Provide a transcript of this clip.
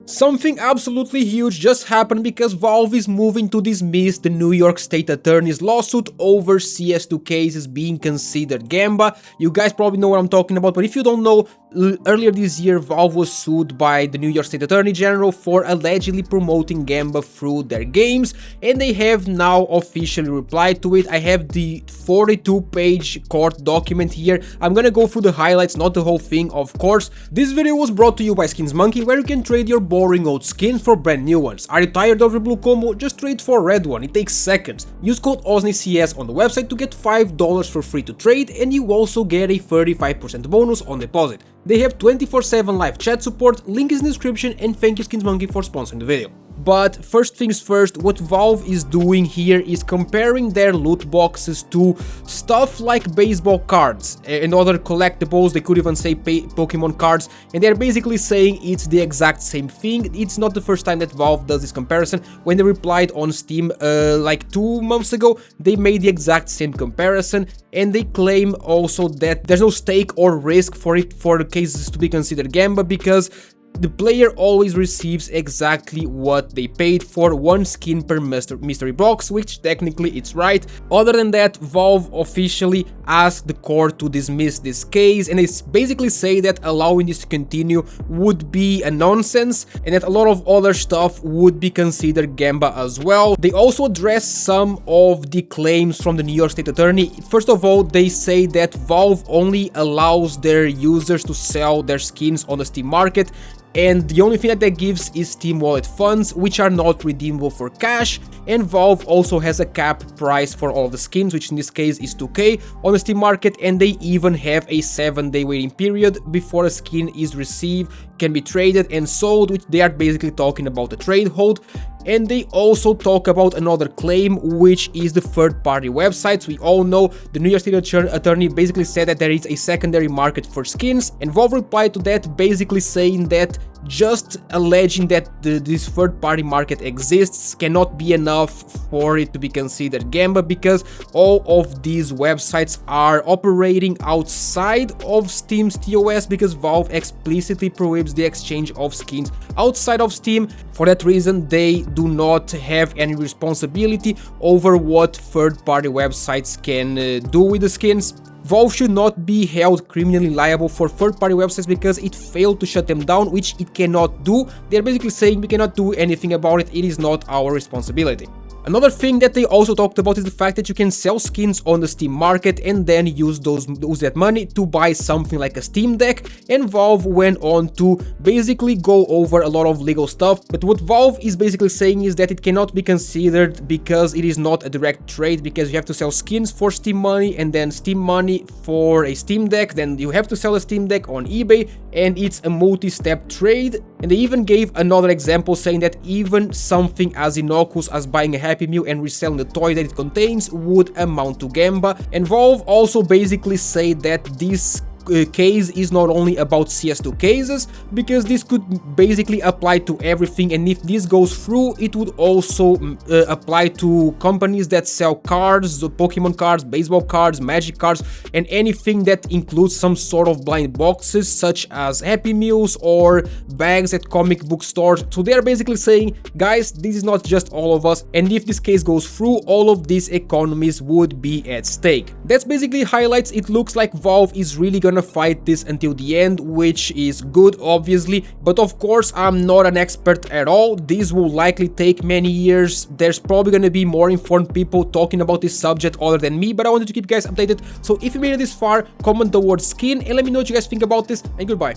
Something absolutely huge just happened because Valve is moving to dismiss the New York State Attorney's lawsuit over CS2 cases being considered gamba. You guys probably know what I'm talking about, but if you don't know, earlier this year Valve was sued by the New York State Attorney General for allegedly promoting gamba through their games, and they have now officially replied to it. I have the 42-page court document here. I'm gonna go through the highlights, not the whole thing, of course. This video was brought to you by SkinsMonkey, where you can trade your boring old skins for brand new ones. Are you tired of your blue combo? Just trade for a red one, it takes seconds. Use code OSNICS on the website to get $5 for free to trade, and you also get a 35% bonus on deposit. They have 24/7 live chat support, link is in the description, and thank you SkinsMonkey for sponsoring the video. But first things first, what Valve is doing here is comparing their loot boxes to stuff like baseball cards and other collectibles. They could even say Pokemon cards, and they're basically saying it's the exact same thing. It's not the first time that Valve does this comparison. When they replied on Steam like 2 months ago, they made the exact same comparison, and they claim also that there's no stake or risk for the cases to be considered gamba because the player always receives exactly what they paid for, 1 skin per mystery box, which technically it's right. Other than that, Valve officially asked the court to dismiss this case, and they basically say that allowing this to continue would be a nonsense and that a lot of other stuff would be considered gamba as well. They also address some of the claims from the New York State Attorney. First of all, they say that Valve only allows their users to sell their skins on the Steam market, and the only thing that gives is Steam Wallet funds, which are not redeemable for cash, and Valve also has a cap price for all the skins, which in this case is 2k on the Steam market, and they even have a 7-day waiting period before a skin is received, can be traded and sold, which they are basically talking about the trade hold. And they also talk about another claim, which is the third-party websites. We all know the New York State Attorney basically said that there is a secondary market for skins, and Valve replied to that basically saying that just alleging that this third-party market exists cannot be enough for it to be considered gamba, because all of these websites are operating outside of Steam's TOS, because Valve explicitly prohibits the exchange of skins outside of Steam. For that reason, they do not have any responsibility over what third-party websites can do with the skins. Valve should not be held criminally liable for third-party websites because it failed to shut them down, which it cannot do. They're basically saying we cannot do anything about it, it is not our responsibility. Another thing that they also talked about is the fact that you can sell skins on the Steam market and then use that money to buy something like a Steam Deck, and Valve went on to basically go over a lot of legal stuff. But what Valve is basically saying is that it cannot be considered because it is not a direct trade, because you have to sell skins for Steam money and then Steam money for a Steam Deck, then you have to sell a Steam Deck on eBay, and it's a multi-step trade. And they even gave another example saying that even something as innocuous as buying a Happy Meal and reselling the toy that it contains would amount to gamba. And Valve also basically say that this case is not only about CS2 cases, because this could basically apply to everything, and if this goes through, it would also apply to companies that sell cards, Pokemon cards, baseball cards, Magic cards, and anything that includes some sort of blind boxes such as Happy Meals or bags at comic book stores. So they are basically saying, guys, this is not just all of us, and if this case goes through, all of these economies would be at stake. That's basically highlights. It looks like Valve is really gonna fight this until the end, which is good, obviously, but of course I'm not an expert at all. This will likely take many years. There's probably going to be more informed people talking about this subject other than me, but I wanted to keep you guys updated. So if you made it this far, comment the word skin and let me know what you guys think about this, and goodbye.